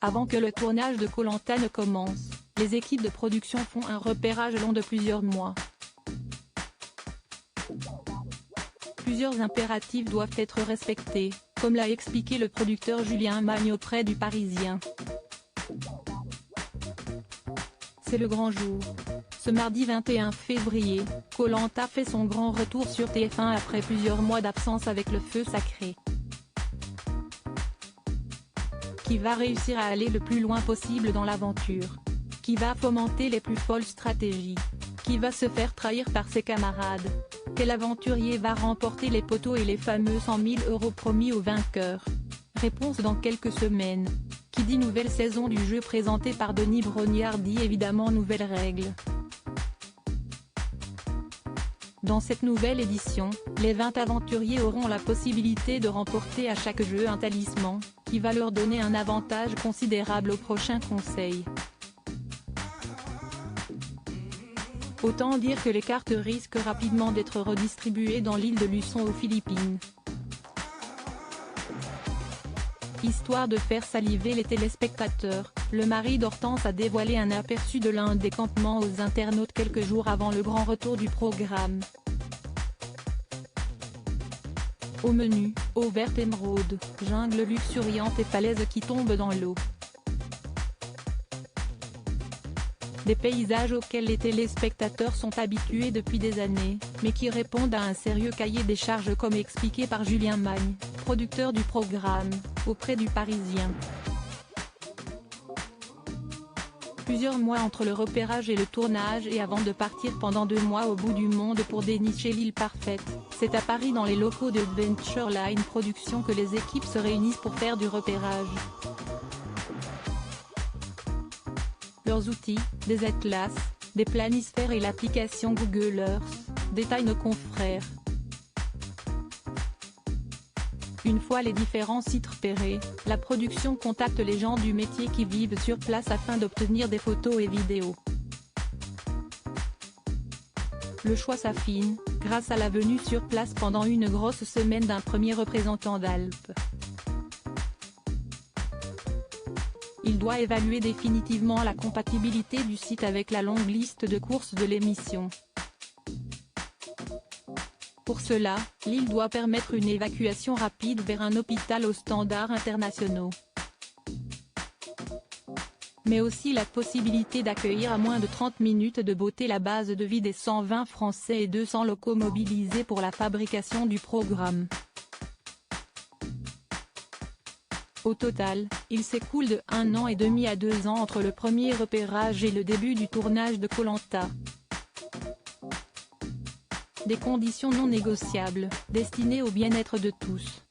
Avant que le tournage de Koh Lanta ne commence, les équipes de production font un repérage long de plusieurs mois. Plusieurs impératifs doivent être respectés, comme l'a expliqué le producteur Julien Magne auprès du Parisien. C'est le grand jour. Ce mardi 21 février, Koh Lanta fait son grand retour sur TF1 après plusieurs mois d'absence avec le feu sacré. Qui va réussir à aller le plus loin possible dans l'aventure? Qui va fomenter les plus folles stratégies? Qui va se faire trahir par ses camarades? Quel aventurier va remporter les poteaux et les fameux 100 000 € promis aux vainqueurs? Réponse dans quelques semaines. Qui dit nouvelle saison du jeu présenté par Denis Brognard dit évidemment nouvelles règles. Dans cette nouvelle édition, les 20 aventuriers auront la possibilité de remporter à chaque jeu un talisman, qui va leur donner un avantage considérable au prochain conseil. Autant dire que les cartes risquent rapidement d'être redistribuées dans l'île de Luçon aux Philippines. Histoire de faire saliver les téléspectateurs, le mari d'Hortense a dévoilé un aperçu de l'un des campements aux internautes quelques jours avant le grand retour du programme. Au menu, eau verte émeraude, jungle luxuriante et falaises qui tombent dans l'eau. Des paysages auxquels les téléspectateurs sont habitués depuis des années, mais qui répondent à un sérieux cahier des charges comme expliqué par Julien Magne, producteur du programme, auprès du Parisien. Plusieurs mois entre le repérage et le tournage et avant de partir pendant 2 mois au bout du monde pour dénicher l'île parfaite, c'est à Paris dans les locaux de Adventureline Productions que les équipes se réunissent pour faire du repérage. Leurs outils, des atlas, des planisphères et l'application Google Earth, détaillent nos confrères. Une fois les différents sites repérés, la production contacte les gens du métier qui vivent sur place afin d'obtenir des photos et vidéos. Le choix s'affine, grâce à la venue sur place pendant une grosse semaine d'un premier représentant d'Alpes. Il doit évaluer définitivement la compatibilité du site avec la longue liste de courses de l'émission. Pour cela, l'île doit permettre une évacuation rapide vers un hôpital aux standards internationaux. Mais aussi la possibilité d'accueillir à moins de 30 minutes de beauté la base de vie des 120 Français et 200 locaux mobilisés pour la fabrication du programme. Au total, il s'écoule de 1 an et demi à 2 ans entre le premier repérage et le début du tournage de Koh Lanta. Des conditions non négociables, destinées au bien-être de tous.